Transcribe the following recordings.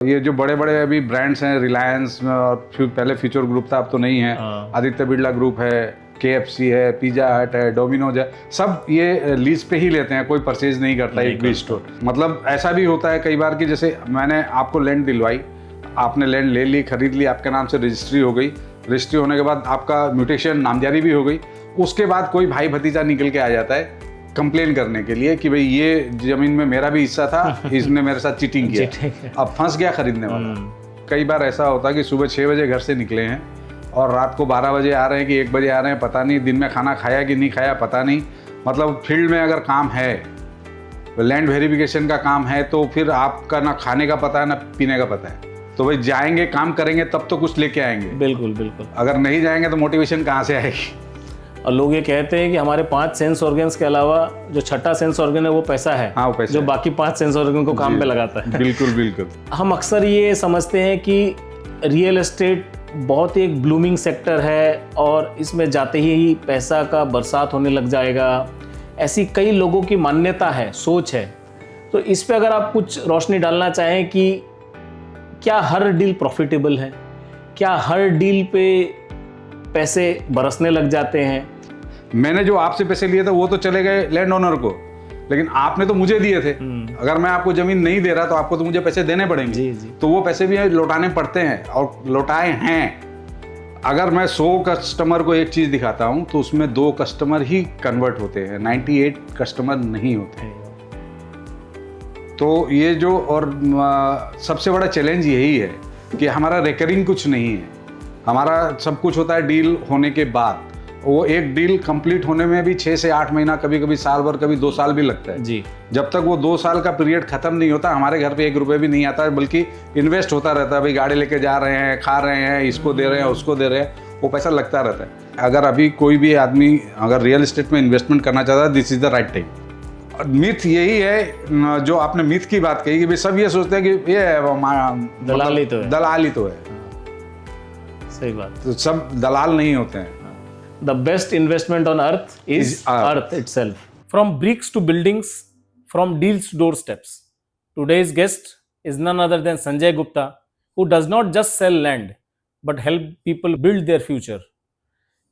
ये जो बड़े बड़े अभी ब्रांड्स हैं, रिलायंस और पहले फ्यूचर ग्रुप था, अब तो नहीं है। आदित्य बिरला ग्रुप है, KFC है, पिज़्ज़ा हट है, डोमिनोज है, सब ये लीज पे ही लेते हैं, कोई परचेज नहीं करता एक भी स्टोर। मतलब ऐसा भी होता है कई बार कि जैसे मैंने आपको लैंड दिलवाई, आपने लैंड ले ली, खरीद ली, आपके नाम से रजिस्ट्री हो गई, रजिस्ट्री होने के बाद आपका म्यूटेशन नामजारी भी हो गई, उसके बाद कोई भाई भतीजा निकल के आ जाता है कंप्लेन करने के लिए कि भाई ये ज़मीन में मेरा भी हिस्सा था, इसने मेरे साथ चीटिंग किया, अब फंस गया खरीदने वाला। कई बार ऐसा होता है कि सुबह 6 बजे घर से निकले हैं और रात को 12 बजे आ रहे हैं कि 1 बजे आ रहे हैं, पता नहीं, दिन में खाना खाया कि नहीं खाया पता नहीं। मतलब फील्ड में अगर काम है, लैंड वेरिफिकेशन का काम है, तो फिर आपका ना खाने का पता है ना पीने का पता है, तो भाई जाएंगे काम करेंगे तब तो कुछ लेके आएंगे। बिल्कुल बिल्कुल। अगर नहीं जाएंगे तो मोटिवेशन कहाँ से आएगी। और लोग ये कहते हैं कि हमारे 5 सेंस ऑर्गन्स के अलावा जो छठा सेंस ऑर्गन है वो पैसा है। हाँ, वो पैसा जो है। बाकी 5 सेंस ऑर्गन को काम पे लगाता है। बिल्कुल बिल्कुल। हम अक्सर ये समझते हैं कि रियल एस्टेट बहुत ही एक ब्लूमिंग सेक्टर है और इसमें जाते ही पैसा का बरसात होने लग जाएगा, ऐसी कई लोगों की मान्यता है, सोच है। तो इस पे अगर आप कुछ रोशनी डालना चाहें कि क्या हर डील प्रॉफिटेबल है, क्या हर डील पे पैसे बरसने लग जाते हैं? मैंने जो आपसे पैसे लिए थे वो तो चले गए लैंड ओनर को, लेकिन आपने तो मुझे दिए थे। अगर मैं आपको जमीन नहीं दे रहा तो आपको तो मुझे पैसे देने पड़ेंगे। जी जी। तो वो पैसे भी लौटाने पड़ते हैं और लौटाए हैं। अगर मैं 100 कस्टमर को एक चीज़ दिखाता हूँ तो उसमें 2 कस्टमर ही कन्वर्ट होते हैं, 98 कस्टमर नहीं होते हैं। तो ये जो और सबसे बड़ा चैलेंज यही है कि हमारा रिकरिंग कुछ नहीं है। हमारा सब कुछ होता है डील होने के बाद। वो एक डील कंप्लीट होने में भी 6 से 8 महीना, कभी कभी साल भर, कभी 2 साल भी लगता है जी। जब तक वो 2 साल का पीरियड खत्म नहीं होता हमारे घर पे 1 रुपये भी नहीं आता है, बल्कि इन्वेस्ट होता रहता है। भाई गाड़ी लेके जा रहे हैं, खा रहे हैं, इसको दे रहे हैं, उसको दे रहे हैं, वो पैसा लगता रहता है। अगर अभी कोई भी आदमी अगर रियल एस्टेट में इन्वेस्टमेंट करना चाहता है, this is the right time. Myth यही है, जो आपने मिथ की बात कही कि भाई सब ये सोचते हैं कि ये दलाली तो है। दलाली तो है। सही बात। तो सब दलाल नहीं होते हैं। The best investment on earth is earth itself. From bricks to buildings, from deals to doorsteps. Today's guest is none other than Sanjay Gupta, who does not just sell land, but help people build their future.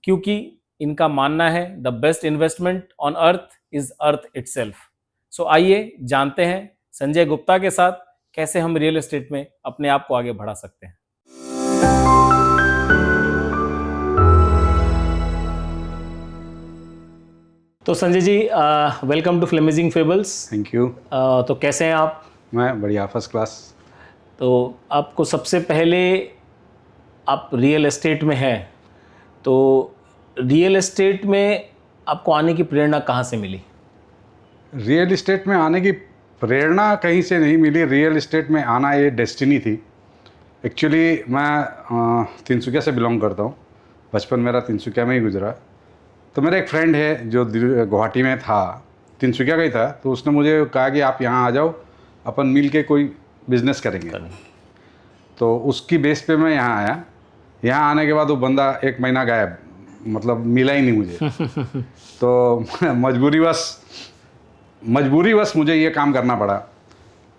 क्योंकि इनका मानना है the best investment on earth is earth itself. So आइए जानते हैं संजय गुप्ता के साथ कैसे हम रियल एस्टेट में अपने आप को आगे बढ़ा सकते हैं। तो Sanjay ji, welcome to Flamizing Fables. Thank you. तो कैसे हैं आप? मैं बढ़िया, फर्स्ट क्लास। तो आपको सबसे पहले, आप रियल एस्टेट में हैं, तो रियल एस्टेट में आपको आने की प्रेरणा कहाँ से मिली? रियल एस्टेट में आने की प्रेरणा कहीं से नहीं मिली। रियल एस्टेट में आना ये डेस्टिनी थी। एक्चुअली मैं तिनसुकिया से बिलोंग करता हूँ। बचपन मेरा तिनसुकिया में ही गुजरा। तो मेरा एक फ्रेंड है जो गुवाहाटी में था, तिनसुकिया का ही था, तो उसने मुझे कहा कि आप यहाँ आ जाओ, अपन मिल के कोई बिजनेस करेंगे। तो उसकी बेस पे मैं यहाँ आया। यहाँ आने के बाद वो बंदा 1 महीना गायब, मतलब मिला ही नहीं मुझे। तो मजबूरीवश मुझे ये काम करना पड़ा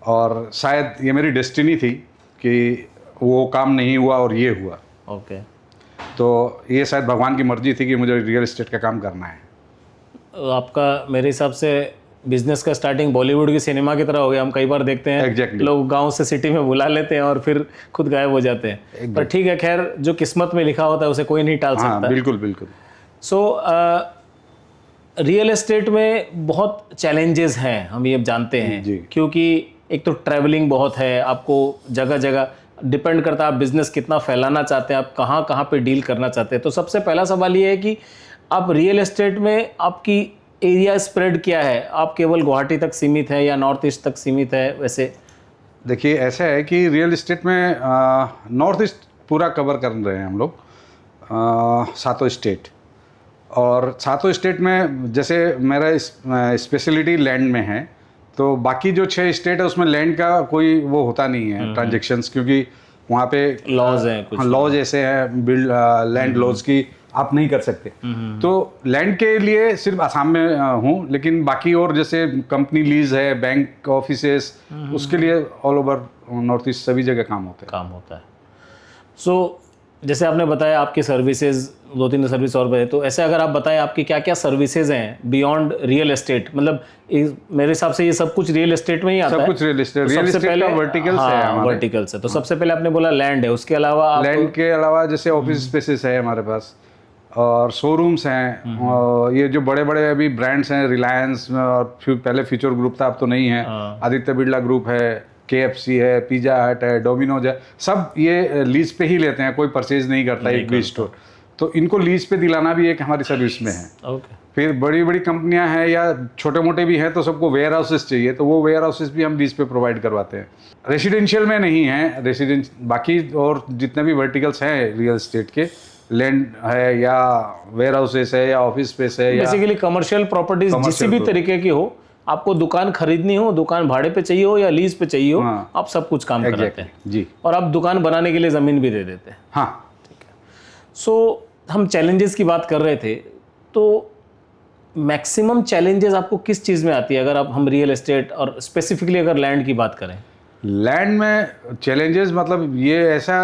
और शायद ये मेरी डेस्टिनी थी कि वो काम नहीं हुआ और ये हुआ। ओके। तो ये शायद भगवान की मर्जी थी कि मुझे रियल एस्टेट का काम करना है। आपका मेरे हिसाब से बिजनेस का स्टार्टिंग बॉलीवुड की सिनेमा की तरह हो गया। हम कई बार देखते हैं Exactly. लोग गांव से सिटी में बुला लेते हैं और फिर खुद गायब हो जाते हैं। पर ठीक है, खैर जो किस्मत में लिखा होता है उसे कोई नहीं टाल सकता। हाँ, बिल्कुल बिल्कुल। सो रियल एस्टेट में बहुत चैलेंजेस हैं, हम ये जानते हैं जी। क्योंकि एक तो ट्रैवलिंग बहुत है, आपको जगह जगह डिपेंड करता है आप बिजनेस कितना फैलाना चाहते हैं, आप कहाँ कहाँ पे डील करना चाहते हैं। तो सबसे पहला सवाल ये है कि आप रियल एस्टेट में आपकी एरिया स्प्रेड क्या है? आप केवल गुवाहाटी तक सीमित है या नॉर्थ ईस्ट तक सीमित है? वैसे देखिए, ऐसा है कि रियल एस्टेट में नॉर्थ ईस्ट पूरा कवर कर रहे हैं हम लोग, 7 स्टेट। और 7 स्टेट में जैसे मेरा स्पेशलिटी लैंड में है, तो बाकी जो 6 स्टेट है उसमें लैंड का कोई वो होता नहीं है ट्रांजेक्शंस, क्योंकि वहाँ पे लॉज हैं कुछ। लॉज ऐसे हैं, बिल्ड लैंड लॉज की आप नहीं कर सकते। तो लैंड के लिए सिर्फ आसाम में हूँ, लेकिन बाकी और जैसे कंपनी लीज है, बैंक ऑफिसेस, उसके लिए ऑल ओवर नॉर्थ ईस्ट सभी जगह काम होता है। सो जैसे आपने बताया आपकी सर्विसेज 2-3 सर्विस और बताए, तो ऐसे अगर आप बताएं आपकी क्या क्या सर्विसेज हैं बियॉन्ड रियल एस्टेट, मतलब मेरे हिसाब से ये सब कुछ रियल एस्टेट में ही आता है। सब कुछ रियल एस्टेट का वर्टिकल्स है हमारे। वर्टिकल्स है। तो सबसे पहले आपने बोला लैंड है, उसके अलावा लैंड के अलावा जैसे ऑफिस स्पेसेस है हमारे पास और शोरूम्स हैं। और ये जो बड़े बड़े अभी ब्रांड्स हैं, रिलायंस और पहले फ्यूचर ग्रुप था, अब तो नहीं है, आदित्य बिरला ग्रुप है, KFC है, पिज़्ज़ा हट है, डोमिनोज है, सब ये लीज पे ही लेते हैं, कोई परचेज नहीं करता एक भी स्टोर। तो इनको लीज पे दिलाना भी एक हमारी सर्विस में है। फिर बड़ी बड़ी कंपनियां हैं या छोटे मोटे भी हैं तो सबको वेयर हाउसेस चाहिए, तो वो वेयर हाउसेस भी हम लीज पे प्रोवाइड करवाते हैं। रेसिडेंशियल में नहीं है, बाकी और जितने भी वर्टिकल्स हैं रियल एस्टेट के, लैंड है या वेयर हाउसेस है या ऑफिस स्पेस है या बेसिकली कमर्शियल प्रॉपर्टीज किसी भी तरीके की हो, आपको दुकान खरीदनी हो, दुकान भाड़े पे चाहिए हो या लीज पे चाहिए हो, आप सब कुछ काम कराते हैं जी। और आप दुकान बनाने के लिए ज़मीन भी दे देते हैं। हाँ, ठीक है। सो हम चैलेंजेस की बात कर रहे थे, तो मैक्सिमम चैलेंजेस आपको किस चीज़ में आती है अगर हम रियल एस्टेट और स्पेसिफिकली अगर लैंड की बात करें? लैंड में चैलेंजेस मतलब ये ऐसा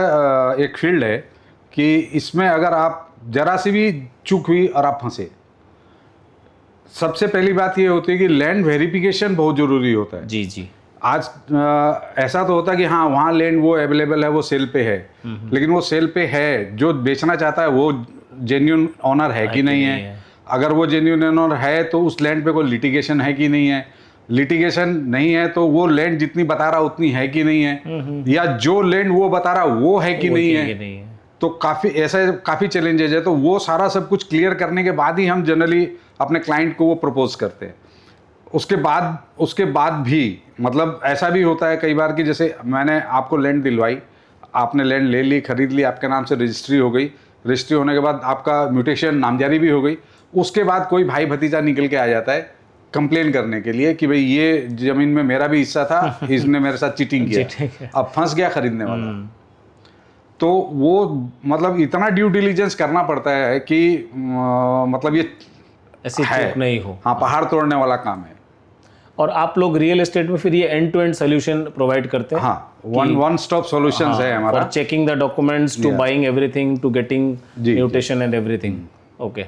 एक फील्ड है कि इसमें अगर आप जरा सी भी चूक हुई और आप फंसे, सबसे पहली बात ये होती है कि लैंड वेरिफिकेशन बहुत ज़रूरी होता है। जी जी। आज ऐसा तो होता है कि हाँ वहाँ लैंड वो अवेलेबल है, वो सेल पे है, लेकिन वो सेल पे है, जो बेचना चाहता है वो जेन्युइन ऑनर है कि नहीं है। अगर वो जेन्युइन ऑनर है तो उस लैंड पे कोई लिटिगेशन है कि नहीं है, लिटिगेशन नहीं है तो वो लैंड जितनी बता रहा उतनी है कि नहीं है, या जो लैंड वो बता रहा वो है कि नहीं है। तो काफ़ी चैलेंजेज है। तो वो सारा सब कुछ क्लियर करने के बाद ही हम जनरली अपने क्लाइंट को वो प्रपोज करते हैं। उसके बाद भी मतलब ऐसा भी होता है कई बार कि जैसे मैंने आपको लैंड दिलवाई, आपने लैंड ले ली, खरीद ली, आपके नाम से रजिस्ट्री हो गई, रजिस्ट्री होने के बाद आपका म्यूटेशन नामजारी भी हो गई, उसके बाद कोई भाई भतीजा निकल के आ जाता है कंप्लेन करने के लिए कि भाई ये ज़मीन में मेरा भी हिस्सा था, इसने मेरे साथ चीटिंग किया, अब फंस गया खरीदने वाला। तो वो मतलब इतना ड्यू डिलीजेंस करना पड़ता है कि मतलब ये ऐसी चूक नहीं हो। हाँ, पहाड़ तोड़ने वाला काम है। और आप लोग रियल एस्टेट में फिर ये end to end solution provide करते हैं? हाँ, वन स्टॉप सॉल्यूशंस है हमारा, for checking the documents to buying everything to getting mutation and everything. Okay.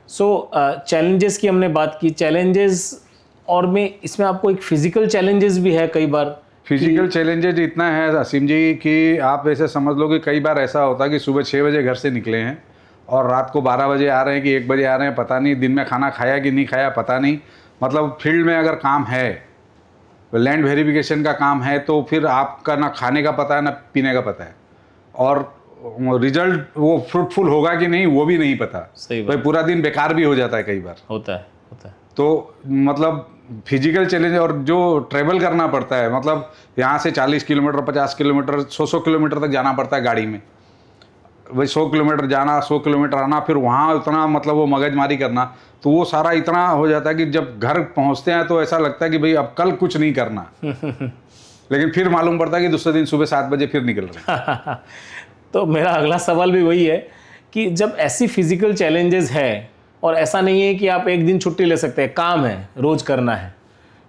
So challenges की हमने बात की, चैलेंजेस और में इसमें आपको एक फिजिकल चैलेंजेस भी है कई बार? फिजिकल चैलेंजेस इतना है असीम जी कि आप ऐसे समझ लो कि कई बार ऐसा होता है कि सुबह 6 बजे घर से निकले हैं और रात को 12 बजे आ रहे हैं कि 1 बजे आ रहे हैं, पता नहीं दिन में खाना खाया कि नहीं खाया, पता नहीं। मतलब फील्ड में अगर काम है, लैंड वेरिफिकेशन का काम है, तो फिर आपका ना खाने का पता है ना पीने का पता है, और रिजल्ट वो फ्रूटफुल होगा कि नहीं वो भी नहीं पता। सही भाई पूरा दिन बेकार भी हो जाता है कई बार। होता है। तो मतलब फिजिकल चैलेंज, और जो ट्रैवल करना पड़ता है, मतलब यहाँ से 40 किलोमीटर 50 किलोमीटर 100 किलोमीटर तक जाना पड़ता है गाड़ी में। भाई 100 किलोमीटर जाना 100 किलोमीटर आना, फिर वहाँ उतना मतलब वो मगजमारी करना, तो वो सारा इतना हो जाता है कि जब घर पहुँचते हैं तो ऐसा लगता है कि भाई अब कल कुछ नहीं करना लेकिन फिर मालूम पड़ता है कि दूसरे दिन सुबह 7 बजे फिर निकल रहे हैं। तो मेरा अगला सवाल भी वही है कि जब ऐसी फिजिकल चैलेंजेस है, और ऐसा नहीं है कि आप एक दिन छुट्टी ले सकते हैं, काम है, रोज़ करना है,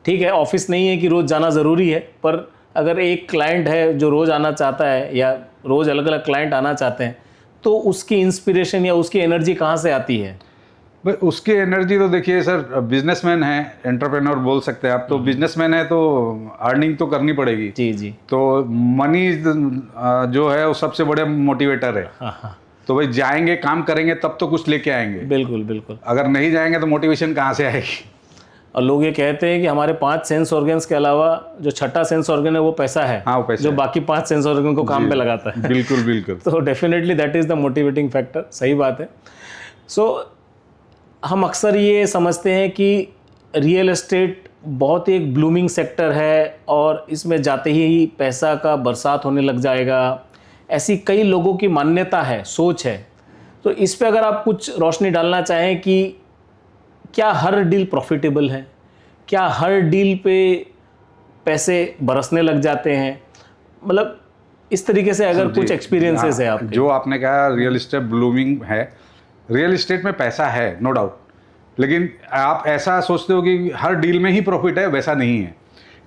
ठीक है, ऑफिस नहीं है कि रोज़ जाना ज़रूरी है, पर अगर एक क्लाइंट है जो रोज़ आना चाहता है या रोज़ अलग अलग क्लाइंट आना चाहते हैं, तो उसकी इंस्पिरेशन या उसकी एनर्जी कहाँ से आती है? भाई उसकी एनर्जी तो देखिए सर, बिजनेसमैन है, एंटरप्रेन्योर बोल सकते हैं आप, तो बिजनेसमैन है तो अर्निंग तो करनी पड़ेगी। जी जी। तो मनी जो है वो सबसे बड़े मोटिवेटर है। हाँ। तो भाई जाएंगे काम करेंगे तब तो कुछ लेके आएंगे। बिल्कुल। अगर नहीं जाएंगे तो मोटिवेशन कहाँ से आएगी? और लोग ये कहते हैं कि हमारे 5 सेंस ऑर्गन्स के अलावा जो छठा सेंस ऑर्गन है वो पैसा है। हाँ, वो पैसा जो है। बाकी 5 सेंस ऑर्गन को काम पे लगाता है। बिल्कुल। तो definitely that is the motivating factor. सही बात है। सो हम अक्सर ये समझते हैं कि रियल एस्टेट बहुत ही एक ब्लूमिंग सेक्टर है और इसमें जाते ही पैसा का बरसात होने लग जाएगा, ऐसी कई लोगों की मान्यता है, सोच है। तो इस पे अगर आप कुछ रोशनी डालना चाहें कि क्या हर डील प्रॉफिटेबल है, क्या हर डील पे पैसे बरसने लग जाते हैं, मतलब इस तरीके से अगर कुछ एक्सपीरियंसेस है आपके? जो आपने कहा रियल एस्टेट ब्लूमिंग है, रियल एस्टेट में पैसा है नो डाउट, लेकिन आप ऐसा सोचते हो कि हर डील में ही प्रॉफिट है, वैसा नहीं है।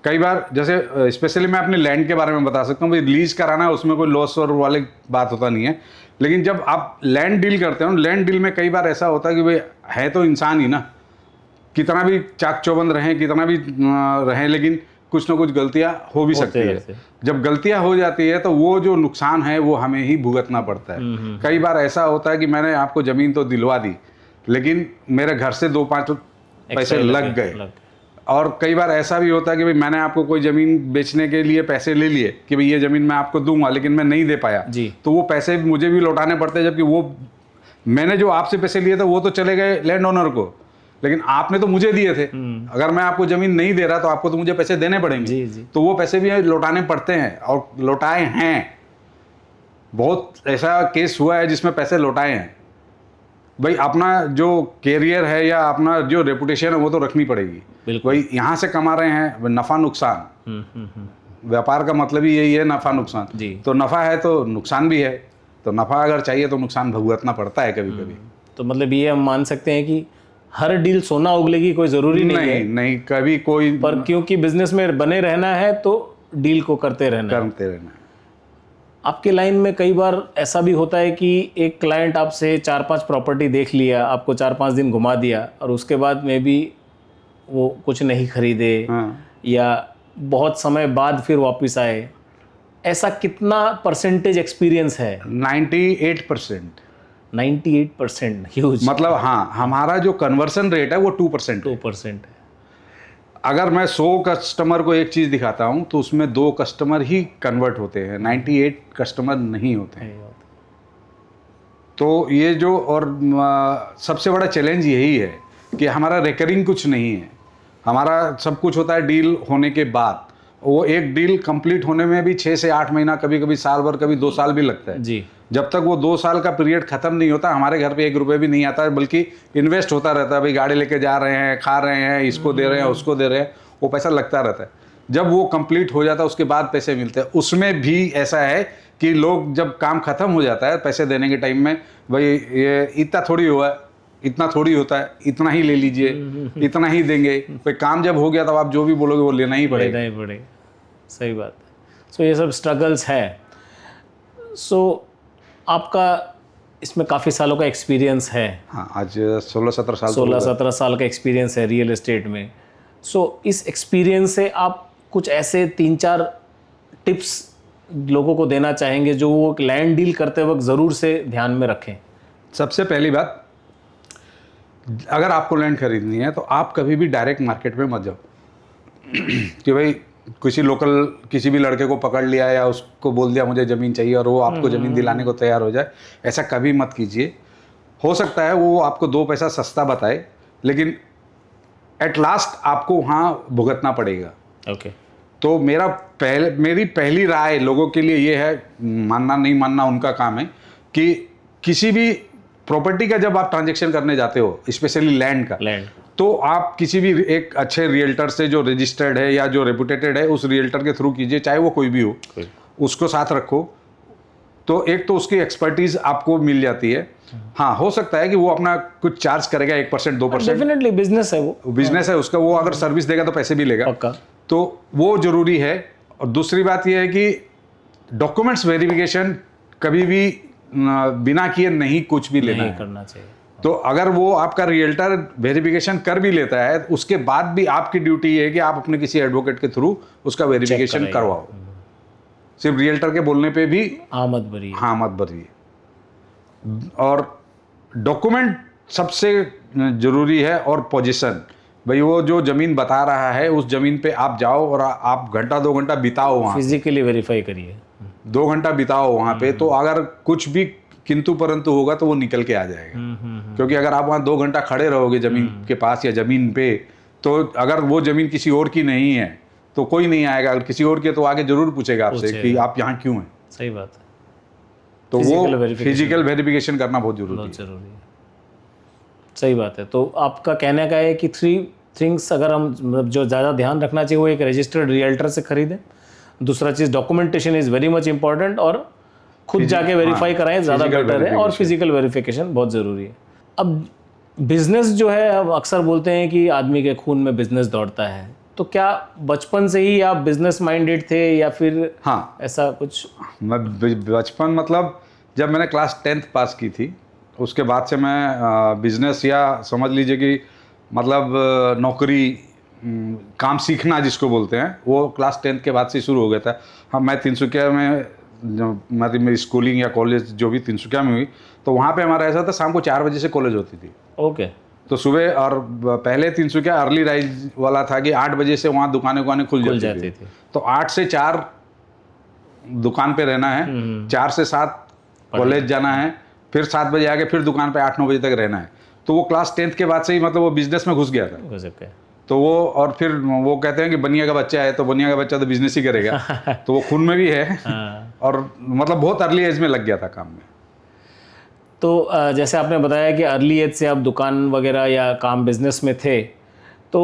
कई बार जैसे स्पेशली मैं अपने लैंड के बारे में बता सकता हूँ, भाई लीज कराना है उसमें कोई लॉस और वाली बात होता नहीं है, लेकिन जब आप लैंड डील करते हो, लैंड डील में कई बार ऐसा होता है कि भाई है तो इंसान ही ना, कितना भी चाक चौबंद रहें, कितना भी रहें, लेकिन कुछ ना कुछ गलतियां हो भी सकती है। जब गलतियां हो जाती है तो वो जो नुकसान है वो हमें ही भुगतना पड़ता है। कई बार ऐसा होता है कि मैंने आपको ज़मीन तो दिलवा दी, लेकिन मेरे घर से 2-5 पैसे लग गए। और कई बार ऐसा भी होता है कि भाई मैंने आपको कोई ज़मीन बेचने के लिए पैसे ले लिए कि भाई ये ज़मीन मैं आपको दूंगा, लेकिन मैं नहीं दे पाया, तो वो पैसे मुझे भी लौटाने पड़ते हैं, जबकि वो मैंने जो आपसे पैसे लिए थे वो तो चले गए लैंड ओनर को, लेकिन आपने तो मुझे दिए थे। अगर मैं आपको ज़मीन नहीं दे रहा तो आपको तो मुझे पैसे देने पड़ेंगे। तो वो पैसे भी लौटाने पड़ते हैं और लौटाए हैं। बहुत ऐसा केस हुआ है जिसमें पैसे लौटाए हैं। भाई अपना जो कैरियर है या अपना जो रेपुटेशन है वो तो रखनी पड़ेगी। भाई यहाँ से कमा रहे हैं, नफ़ा नुकसान, व्यापार का मतलब ही यही है, नफ़ा नुकसान। तो नफ़ा है तो नुकसान भी है, तो नफ़ा अगर चाहिए तो नुकसान भुगतना पड़ता है कभी कभी। तो मतलब ये हम मान सकते हैं कि हर डील सोना उगलेगी कोई ज़रूरी नहीं है। नहीं कभी कोई, पर क्योंकि बिजनेस में बने रहना है तो डील को करते रहना है। आपके लाइन में कई बार ऐसा भी होता है कि एक क्लाइंट आपसे 4-5 प्रॉपर्टी देख लिया, आपको 4-5 दिन घुमा दिया और उसके बाद में भी वो कुछ नहीं खरीदे, या बहुत समय बाद फिर वापस आए। ऐसा कितना परसेंटेज एक्सपीरियंस है? 98%। 98%, ह्यूज। मतलब हाँ, हमारा जो कन्वर्सन रेट है वो 2% है। अगर मैं 100 कस्टमर को एक चीज़ दिखाता हूँ तो उसमें 2 कस्टमर ही कन्वर्ट होते हैं, 98 कस्टमर नहीं होते हैं। तो ये जो, और सबसे बड़ा चैलेंज यही है कि हमारा रिकरिंग कुछ नहीं है। हमारा सब कुछ होता है डील होने के बाद। वो एक डील कंप्लीट होने में भी 6 से 8 महीना, कभी कभी साल भर, कभी 2 साल भी लगता है जी। जब तक वो 2 साल का पीरियड खत्म नहीं होता, हमारे घर पे 1 रुपये भी नहीं आता है, बल्कि इन्वेस्ट होता रहता है। भाई गाड़ी लेके जा रहे हैं, खा रहे हैं, इसको दे रहे हैं, उसको दे रहे हैं, वो पैसा लगता रहता है। जब वो कंप्लीट हो जाता है उसके बाद पैसे मिलते हैं। उसमें भी ऐसा है कि लोग जब काम खत्म हो जाता है, पैसे देने के टाइम में, भाई ये इतना थोड़ी हुआ है, इतना थोड़ी होता है, इतना ही ले लीजिए, इतना ही देंगे। फिर काम जब हो गया तब आप जो भी बोलोगे वो लेना ही पड़ेगा। सही बात है। सो ये सब स्ट्रगल्स है। सो आपका इसमें काफ़ी सालों का एक्सपीरियंस है। हाँ, आज 16-17 साल का एक्सपीरियंस है रियल एस्टेट में। सो इस एक्सपीरियंस से आप कुछ ऐसे 3-4 टिप्स लोगों को देना चाहेंगे जो वो लैंड डील करते वक्त ज़रूर से ध्यान में रखें? सबसे पहली बात, अगर आपको लैंड खरीदनी है तो आप कभी भी डायरेक्ट मार्केट में मत जाओ कि भाई किसी लोकल किसी भी लड़के को पकड़ लिया या उसको बोल दिया मुझे ज़मीन चाहिए और वो आपको ज़मीन दिलाने को तैयार हो जाए। ऐसा कभी मत कीजिए। हो सकता है वो आपको 2 पैसा सस्ता बताए, लेकिन एट लास्ट आपको वहाँ भुगतना पड़ेगा। ओके। तो मेरी पहली राय लोगों के लिए ये है, मानना नहीं मानना उनका काम है, कि किसी भी प्रॉपर्टी का जब आप ट्रांजेक्शन करने जाते हो, स्पेशली लैंड का, तो आप किसी भी एक अच्छे रियल्टर से जो रजिस्टर्ड है या जो रेपुटेटेड है उस रियल्टर के थ्रू कीजिए, चाहे वो कोई भी हो, उसको साथ रखो। तो एक तो उसकी एक्सपर्टीज आपको मिल जाती है। हाँ, हो सकता है कि वो अपना कुछ चार्ज करेगा 1%, 2%। डेफिनेटली बिजनेस है, वो बिजनेस है उसका, वो अगर सर्विस देगा तो पैसे भी लेगा, तो वो जरूरी है। और दूसरी बात यह है कि डॉक्यूमेंट्स वेरिफिकेशन कभी भी बिना किए नहीं कुछ भी लेना करना चाहिए। तो अगर वो आपका रियल्टर वेरिफिकेशन कर भी लेता है, उसके बाद भी आपकी ड्यूटी है कि आप अपने किसी एडवोकेट के थ्रू उसका वेरिफिकेशन करवाओ। सिर्फ रियल्टर के बोलने पे भी आमद भरी। और डॉक्यूमेंट सबसे जरूरी है, और पोजीशन। भाई वो जो ज़मीन बता रहा है उस ज़मीन पे आप जाओ और आप 1-2 घंटा बिताओ वहाँ, फिजिकली वेरीफाई करिए, 2 घंटा बिताओ वहाँ पे। तो अगर कुछ भी किंतु परंतु होगा तो वो निकल के आ जाएगा। क्योंकि अगर आप वहाँ 2 घंटा खड़े रहोगे ज़मीन के पास या ज़मीन पे, तो अगर वो ज़मीन किसी और की नहीं है तो कोई नहीं आएगा। अगर किसी और की तो आगे जरूर पूछेगा आपसे कि आप यहाँ क्यों हैं। सही बात है। तो वो फिजिकल वेरिफिकेशन करना बहुत जरूरी है। सही बात है। तो आपका कहने का है कि 3 थिंग्स अगर हम जो ज़्यादा ध्यान रखना चाहिए, वो एक रजिस्टर्ड रियल्टर से खरीदें, दूसरा चीज़ documentation is very much important, और खुद जाके वेरीफाई कराएं, ज़्यादा बेटर है, और फिजिकल वेरिफिकेशन बहुत ज़रूरी है। अब बिजनेस जो है, अब अक्सर बोलते हैं कि आदमी के खून में बिजनेस दौड़ता है, तो क्या बचपन से ही आप बिजनेस माइंडेड थे या फिर हाँ, ऐसा कुछ? मैं बचपन मतलब जब मैंने क्लास 10th पास की थी उसके बाद से मैं बिजनेस या समझ लीजिए कि मतलब नौकरी, काम सीखना जिसको बोलते हैं, वो क्लास 10th के बाद से शुरू हो गया था। हाँ, मैं तिनसुकिया में मतलब मेरी स्कूलिंग या कॉलेज जो भी तिनसुकिया में हुई, तो वहाँ पे हमारा ऐसा था शाम को 4 बजे से कॉलेज होती थी। ओके। तो सुबह, और पहले तिनसुकिया अर्ली राइज वाला था कि 8 बजे से वहाँ दुकानें खुल जाती थी। तो 8 से 4 दुकान पे रहना है, 4 से 7 कॉलेज जाना है, फिर 7 बजे आके फिर दुकान पे 8-9 बजे तक रहना है। तो वो क्लास 10th के बाद से ही मतलब वो बिजनेस में घुस गया था। हो सकता है। तो वो, और फिर वो कहते हैं कि बनिया का बच्चा है तो बनिया का बच्चा तो बिजनेस ही करेगा। तो वो खून में भी है। हाँ। और मतलब बहुत अर्ली एज में लग गया था काम में। तो जैसे आपने बताया कि अर्ली एज से आप दुकान वगैरह या काम बिजनेस में थे, तो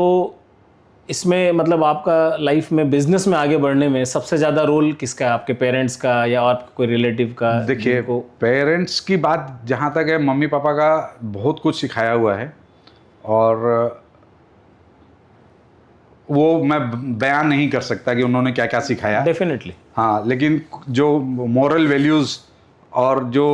इसमें मतलब आपका लाइफ में बिजनेस में आगे बढ़ने में सबसे ज़्यादा रोल किसका है? आपके पेरेंट्स का या और कोई रिलेटिव का? देखिए, पेरेंट्स की बात जहाँ तक है, मम्मी पापा का बहुत कुछ सिखाया हुआ है और वो मैं बयान नहीं कर सकता कि उन्होंने क्या क्या सिखाया। डेफिनेटली। हाँ, लेकिन जो मॉरल वैल्यूज़ और जो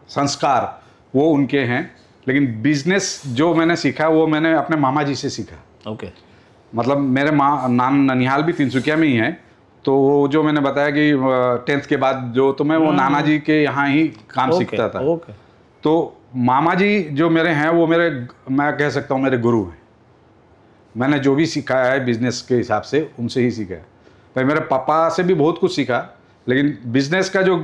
संस्कार वो उनके हैं। लेकिन बिजनेस जो मैंने सीखा वो मैंने अपने मामा जी से सीखा। ओके। मतलब मेरे ननिहाल भी तिनसुकिया में ही है। तो वो जो मैंने बताया कि 10th के बाद जो, तो मैं वो नाना जी के यहाँ ही काम सीखता था। ओके। तो मामा जी जो मेरे हैं वो मेरे, मैं कह सकता हूँ मेरे गुरु हैं। मैंने जो भी सीखा है बिजनेस के हिसाब से उनसे ही सीखा है। भाई मेरे पापा से भी बहुत कुछ सीखा, लेकिन बिजनेस का जो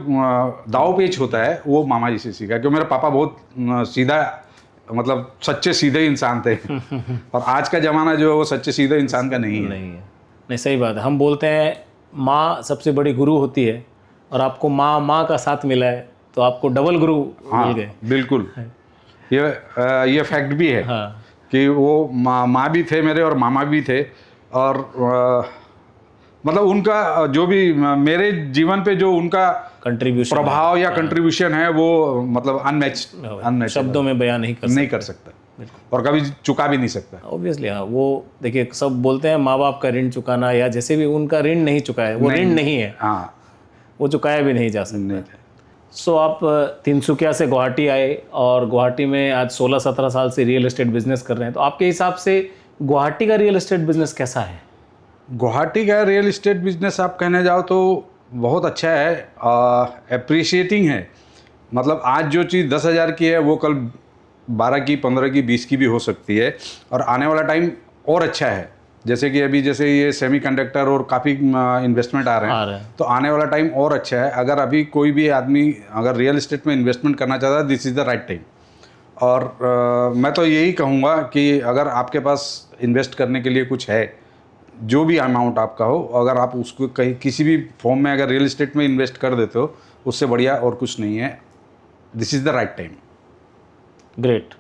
दाव पेच होता है वो मामा जी से सीखा। क्योंकि मेरे पापा बहुत सीधा, मतलब सच्चे सीधे इंसान थे। और आज का ज़माना जो है वो सच्चे सीधे इंसान का नहीं है। नहीं, सही बात है। हम बोलते हैं माँ सबसे बड़ी गुरु होती है, और आपको माँ का साथ मिला है तो आपको डबल गुरु मिल गए। बिल्कुल, ये फैक्ट भी है। हाँ। कि वो माँ भी थे मेरे और मामा भी थे। और मतलब उनका जो भी मेरे जीवन पे जो उनका कंट्रीब्यूशन, प्रभाव या कंट्रीब्यूशन है वो मतलब अनमैच, शब्दों में बयान नहीं कर सकता और कभी चुका भी नहीं सकता। ऑब्वियसली। हाँ, वो देखिए सब बोलते हैं माँ बाप का ऋण चुकाना, या जैसे भी उनका ऋण नहीं चुकाया, वो ऋण नहीं है। हाँ, वो चुकाया भी नहीं जा सकता। सो आप तिनसुकिया से गुवाहाटी आए और गुवाहाटी में आज 16-17 साल से रियल एस्टेट बिजनेस कर रहे हैं। तो आपके हिसाब से गुवाहाटी का रियल एस्टेट बिजनेस कैसा है? गुवाहाटी का रियल एस्टेट बिजनेस आप कहने जाओ तो बहुत अच्छा है, एप्रिशिएटिंग है। मतलब आज जो चीज़ 10,000 की है वो कल 12 की, 15 की, 20 की भी हो सकती है। और आने वाला टाइम और अच्छा है। जैसे कि अभी जैसे ये सेमीकंडक्टर और काफ़ी इन्वेस्टमेंट आ रहे हैं, तो आने वाला टाइम और अच्छा है। अगर अभी कोई भी आदमी अगर रियल एस्टेट में इन्वेस्टमेंट करना चाहता है, this is the right time. और मैं तो यही कहूँगा कि अगर आपके पास इन्वेस्ट करने के लिए कुछ है, जो भी अमाउंट आपका हो, अगर आप उसको कहीं किसी भी फॉर्म में अगर रियल एस्टेट में इन्वेस्ट कर देते हो, उससे बढ़िया और कुछ नहीं है। This is the right time. Great.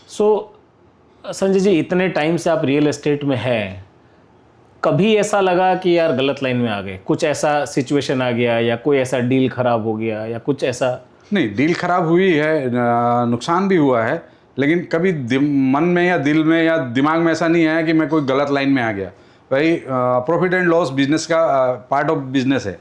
So Sanjay ji, इतने टाइम से आप रियल एस्टेट में हैं, कभी ऐसा लगा कि यार गलत लाइन में आ गए, कुछ ऐसा सिचुएशन आ गया या कोई ऐसा डील खराब हो गया या कुछ ऐसा? नहीं, डील खराब हुई है, नुकसान भी हुआ है, लेकिन कभी मन में या दिल में या दिमाग में ऐसा नहीं आया कि मैं कोई गलत लाइन में आ गया। भाई प्रॉफिट एंड लॉस बिजनेस का पार्ट ऑफ बिजनेस है।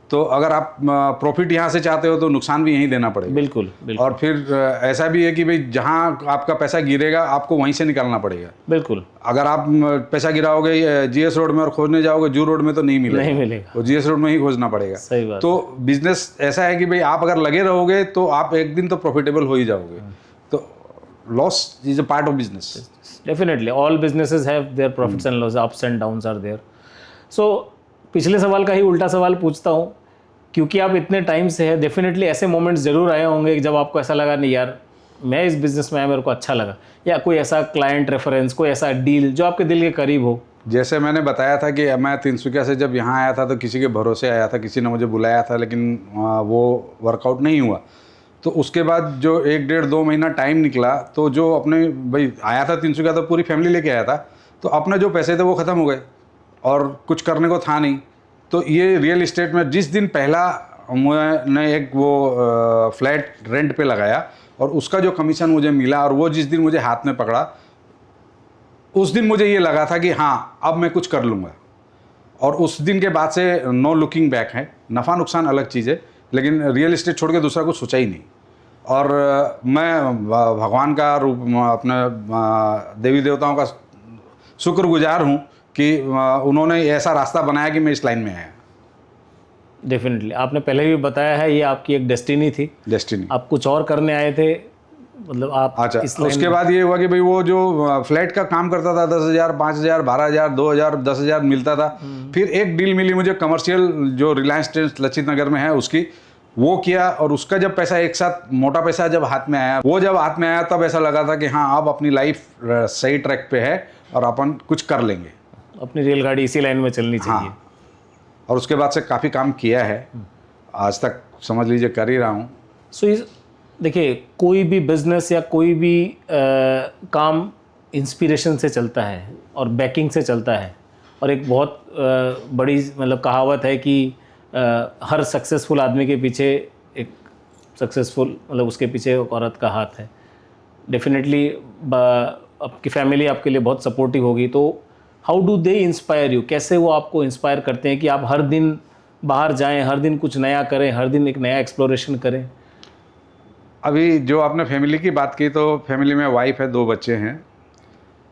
तो अगर आप प्रॉफिट यहाँ से चाहते हो तो नुकसान भी यहीं देना पड़ेगा। बिल्कुल। और फिर ऐसा भी है कि भाई जहाँ आपका पैसा गिरेगा आपको वहीं से निकालना पड़ेगा। बिल्कुल। अगर आप पैसा गिराओगे जीएस रोड में और खोजने जाओगे जू रोड में तो नहीं मिलेगा, तो जीएस रोड में ही खोजना पड़ेगा। सही बात। तो बिजनेस ऐसा है कि भाई आप अगर लगे रहोगे तो आप एक दिन तो प्रॉफिटेबल हो ही जाओगे। तो loss is a part of business. Definitely all businesses have their profits and loss, ups and downs are there. So पिछले सवाल का ही उल्टा सवाल पूछता हूँ, क्योंकि आप इतने टाइम से है, डेफिनेटली ऐसे मोमेंट्स जरूर आए होंगे जब आपको ऐसा लगा नहीं यार मैं इस बिजनेस में आया, मेरे को अच्छा लगा, या कोई ऐसा क्लाइंट रेफरेंस, कोई ऐसा डील जो आपके दिल के करीब हो? जैसे मैंने बताया था कि मैं तिनसुकिया से जब यहाँ आया था तो किसी के भरोसे आया था, किसी ने मुझे बुलाया था, लेकिन वो वर्कआउट नहीं हुआ। तो उसके बाद जो 1-1.5-2 महीना टाइम निकला, तो जो अपने भाई आया था तिनसुकिया तो पूरी फैमिली लेके आया था, तो अपने जो पैसे थे वो ख़त्म हो गए और कुछ करने को था नहीं। तो ये रियल इस्टेट में जिस दिन पहला मैंने एक वो फ्लैट रेंट पे लगाया और उसका जो कमीशन मुझे मिला और वो जिस दिन मुझे हाथ में पकड़ा, उस दिन मुझे ये लगा था कि हाँ अब मैं कुछ कर लूँगा, और उस दिन के बाद से नो लुकिंग बैक है। नफ़ा नुकसान अलग चीज़ है, लेकिन रियल एस्टेट छोड़ के दूसरा कुछ सोचा ही नहीं। और मैं भगवान का रूप, अपने देवी देवताओं का शुक्रगुजार हूँ कि उन्होंने ऐसा रास्ता बनाया कि मैं इस लाइन में आया। डेफिनेटली, आपने पहले भी बताया है ये आपकी एक डेस्टिनी थी, डेस्टिनी। आप कुछ और करने आए थे, मतलब आप अच्छा, इस लाइन उसके बाद ये हुआ कि भाई वो जो फ्लैट का काम करता था, 10,000, 5,000, 12,000, 2,000, 10,000 मिलता था। फिर एक डील मिली मुझे कमर्शियल, जो रिलायंस ट्रेंड्स लचित नगर में है उसकी, वो किया। और उसका जब पैसा एक साथ, मोटा पैसा जब हाथ में आया, वो जब हाथ में आया तब ऐसा लगा था कि हाँ अब अपनी लाइफ सही ट्रैक पे है और अपन कुछ कर लेंगे, अपनी रेलगाड़ी इसी लाइन में चलनी चाहिए। हाँ। और उसके बाद से काफ़ी काम किया है, आज तक समझ लीजिए कर ही रहा हूँ। सो देखिए, कोई भी बिजनेस या कोई भी काम इंस्पिरेशन से चलता है और बैकिंग से चलता है। और एक बहुत बड़ी मतलब कहावत है कि हर सक्सेसफुल आदमी के पीछे एक सक्सेसफुल, मतलब उसके पीछे एक औरत का हाथ है। डेफिनेटली आपकी फैमिली आपके लिए बहुत सपोर्टिव होगी। तो how do they inspire you, कैसे वो आपको इंस्पायर करते हैं कि आप हर दिन बाहर जाएं, हर दिन कुछ नया करें, हर दिन एक नया एक्सप्लोरेशन करें? अभी जो आपने फैमिली की बात की, तो फैमिली में वाइफ है, 2 बच्चे हैं।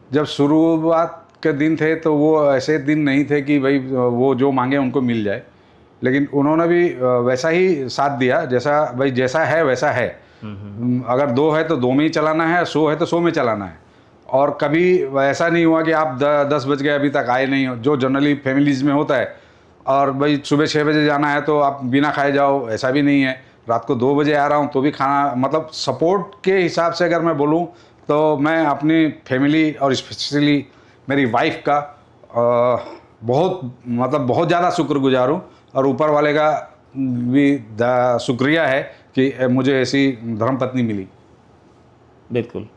जब शुरुआत के दिन थे तो वो ऐसे दिन नहीं थे कि भाई वो जो मांगे उनको मिल जाए, लेकिन उन्होंने भी वैसा ही साथ दिया जैसा भाई जैसा है वैसा है। अगर 2 है तो 2 में ही चलाना है, 100 है तो 100 में चलाना है। और कभी ऐसा नहीं हुआ कि आप 10 बज गए अभी तक आए नहीं हो, जो जनरली फैमिलीज़ में होता है। और भाई सुबह 6 बजे जाना है तो आप बिना खाए जाओ, ऐसा भी नहीं है। रात को 2 बजे आ रहा हूँ तो भी खाना, मतलब सपोर्ट के हिसाब से अगर मैं बोलूँ तो मैं अपनी फैमिली और स्पेशली मेरी वाइफ का बहुत, मतलब बहुत ज़्यादा शुक्रगुजार हूँ। और ऊपर वाले का भी शुक्रिया है कि मुझे ऐसी धर्मपत्नी मिली। बिल्कुल,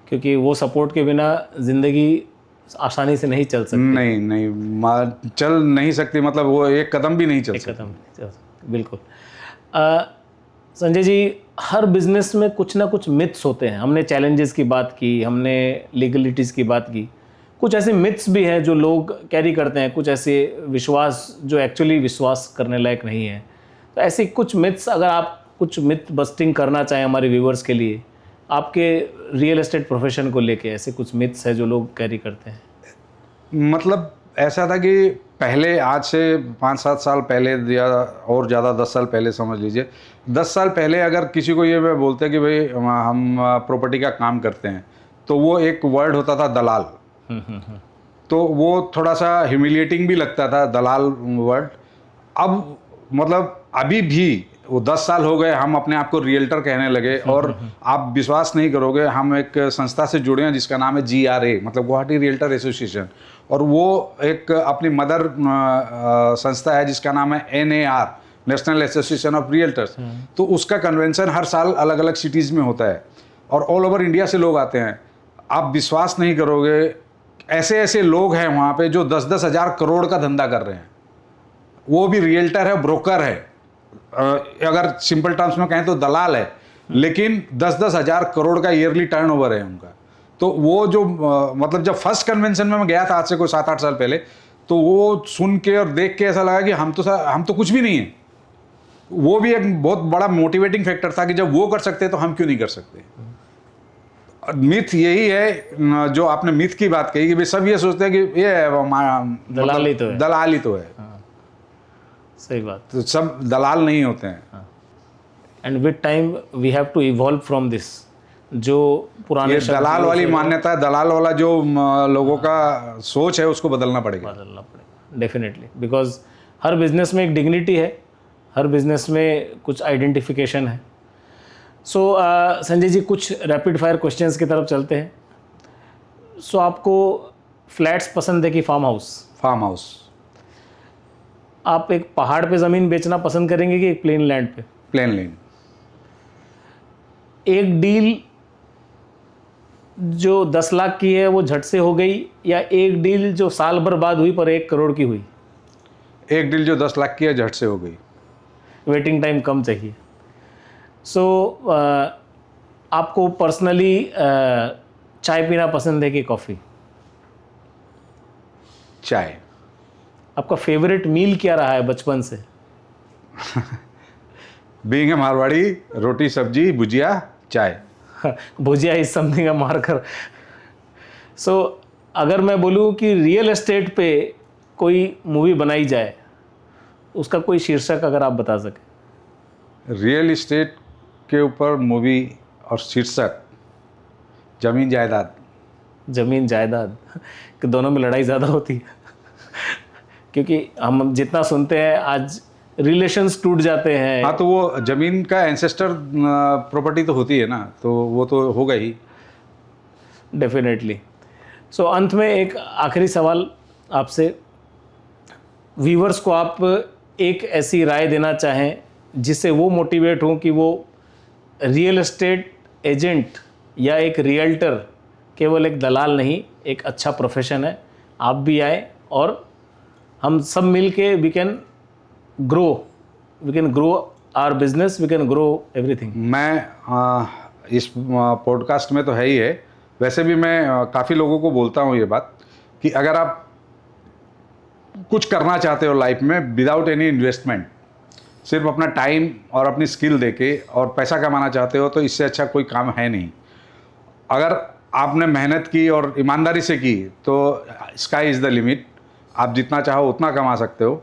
क्योंकि वो सपोर्ट के बिना ज़िंदगी आसानी से नहीं चल सकती। नहीं चल नहीं सकती, मतलब वो एक कदम भी नहीं चल सकती। एक कदम नहीं चल सकती, बिल्कुल। संजय जी, हर बिजनेस में कुछ ना कुछ मिथ्स होते हैं। हमने चैलेंजेस की बात की, हमने लीगलिटीज़ की बात की। कुछ ऐसे मिथ्स भी हैं जो लोग कैरी करते हैं, कुछ ऐसे विश्वास जो एक्चुअली विश्वास करने लायक नहीं है। तो ऐसे कुछ मिथ्स, अगर आप कुछ मिथ बस्टिंग करना चाहें हमारे व्यूवर्स के लिए, आपके रियल एस्टेट प्रोफेशन को लेके ऐसे कुछ मिथ्स है जो लोग कैरी करते हैं? मतलब ऐसा था कि पहले, आज से 5-7 साल पहले या और ज़्यादा 10 साल पहले समझ लीजिए, 10 साल पहले अगर किसी को ये बोलते कि भाई हम प्रॉपर्टी का काम करते हैं, तो वो एक वर्ड होता था दलाल। तो वो थोड़ा सा ह्यूमिलिएटिंग भी लगता था, दलाल वर्ड। अब मतलब अभी भी वो 10 साल हो गए, हम अपने आप को रियल्टर कहने लगे। और आप विश्वास नहीं करोगे, हम एक संस्था से जुड़े हैं जिसका नाम है GRA, मतलब गुवाहाटी रियल्टर एसोसिएशन। और वो एक अपनी मदर संस्था है जिसका नाम है NAR, national association of realtors. तो उसका कन्वेंशन हर साल अलग अलग सिटीज़ में होता है और ऑल ओवर इंडिया से लोग आते हैं। आप विश्वास नहीं करोगे, ऐसे ऐसे लोग हैं वहाँ पे जो 10-10 हज़ार करोड़ का धंधा कर रहे हैं। वो भी रियल्टर है, ब्रोकर है, अगर सिंपल टर्म्स में कहें तो दलाल है, लेकिन 10-10 हज़ार करोड़ का ईयरली टर्नओवर है उनका। तो वो जो मतलब जब फर्स्ट कन्वेंशन में मैं गया था आज से कोई 7-8 साल पहले, तो वो सुन के और देख के ऐसा लगा कि हम तो कुछ भी नहीं है। वो भी एक बहुत बड़ा मोटिवेटिंग फैक्टर था कि जब वो कर सकते तो हम क्यों नहीं कर सकते। मिथ यही है, जो आपने मिथ की बात कही कि भाई सब ये सोचते हैं कि ये दलाली तो है, दलाली तो है। सही बात। तो सब दलाल नहीं होते हैं। And with time we have to evolve from this. जो पुराने दलाल वाली मान्यता, दलाल वाला जो लोगों का सोच है, उसको बदलना पड़ेगा डेफिनेटली। बिकॉज हर बिजनेस में एक डिग्निटी है, हर बिजनेस में कुछ आइडेंटिफिकेशन है। सो संजय जी, कुछ रैपिड फायर क्वेश्चंस की तरफ चलते हैं। सो आपको फ्लैट्स पसंद है कि फार्म हाउस? Farm house. आप एक पहाड़ पे ज़मीन बेचना पसंद करेंगे कि एक प्लेन लैंड पे? Plane land. एक डील जो 10 लाख की है वो झट से हो गई, या एक डील जो साल भर बाद हुई पर 1 करोड़ की हुई? एक डील जो 10 लाख की है झट से हो गई। वेटिंग टाइम कम चाहिए। सो आपको पर्सनली चाय पीना पसंद है कि कॉफ़ी? चाय। आपका फेवरेट मील क्या रहा है बचपन से? बीइंग ए मारवाड़ी, रोटी सब्जी भुजिया चाय। भुजिया इज समथिंग अ मार्कर। सो अगर मैं बोलूँ कि रियल एस्टेट पे कोई मूवी बनाई जाए, उसका कोई शीर्षक अगर आप बता सकें। रियल इस्टेट के ऊपर मूवी और शीर्षक जमीन जायदाद। जमीन जायदाद कि दोनों में लड़ाई ज़्यादा होती है। क्योंकि हम जितना सुनते हैं आज रिलेशंस टूट जाते हैं। हाँ, तो वो जमीन का एंसेस्टर प्रॉपर्टी तो होती है ना, तो वो तो होगा ही। डेफिनेटली। सो अंत में एक आखिरी सवाल आपसे, व्यूवर्स को आप एक ऐसी राय देना चाहें जिससे वो मोटिवेट हों कि वो रियल एस्टेट एजेंट या एक रियल्टर केवल एक दलाल नहीं, एक अच्छा प्रोफेशन है। आप भी आए और हम सब मिल के we can grow our business, we can grow everything. मैं इस पॉडकास्ट में तो है ही है, वैसे भी मैं काफ़ी लोगों को बोलता हूँ ये बात कि अगर आप कुछ करना चाहते हो लाइफ में विदाउट एनी इन्वेस्टमेंट, सिर्फ अपना टाइम और अपनी स्किल देके और पैसा कमाना चाहते हो, तो इससे अच्छा कोई काम है नहीं। अगर आपने मेहनत की और ईमानदारी से की तो स्काई इज़ द लिमिट। आप जितना चाहो उतना कमा सकते हो।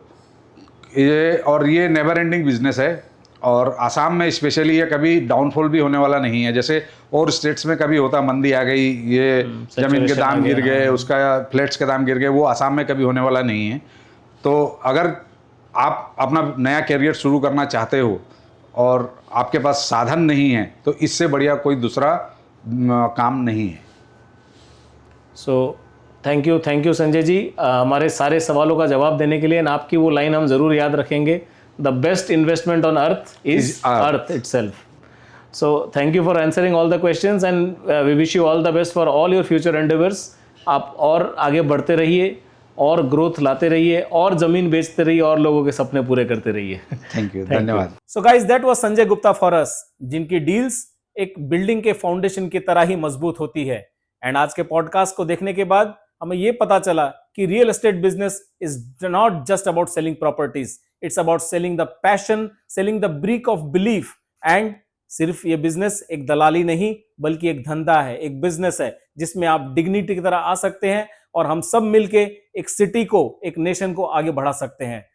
ये नेवर एंडिंग बिजनेस है, और आसाम में स्पेशली ये कभी डाउनफॉल भी होने वाला नहीं है। जैसे और स्टेट्स में कभी होता, मंदी आ गई, ये ज़मीन के दाम गिर गए, उसका फ्लैट्स के दाम गिर गए, वो आसाम में कभी होने वाला नहीं है। तो अगर आप अपना नया करियर शुरू करना चाहते हो और आपके पास साधन नहीं है, तो इससे बढ़िया कोई दूसरा काम नहीं है। सो थैंक यू संजय जी, हमारे सारे सवालों का जवाब देने के लिए। आपकी वो लाइन हम ज़रूर याद रखेंगे, the best investment on earth is earth itself. So thank you for answering all the questions and we wish you all the best for all your future endeavours. आप और आगे बढ़ते रहिए और ग्रोथ लाते रहिए और ज़मीन बेचते रहिए और लोगों के सपने पूरे करते रहिए। थैंक यू, धन्यवाद। So guys, that was Sanjay Gupta for us, जिनकी डील्स एक बिल्डिंग के फाउंडेशन की तरह ही मजबूत होती है। एंड आज के पॉडकास्ट को देखने के बाद हमें यह पता चला कि real estate business is not just about selling properties, it's about selling the passion, selling the brick of belief. And सिर्फ ये बिजनेस एक दलाली नहीं बल्कि एक धंधा है, एक बिजनेस है जिसमें आप डिग्निटी की तरह आ सकते हैं और हम सब मिलके एक सिटी को, एक नेशन को आगे बढ़ा सकते हैं।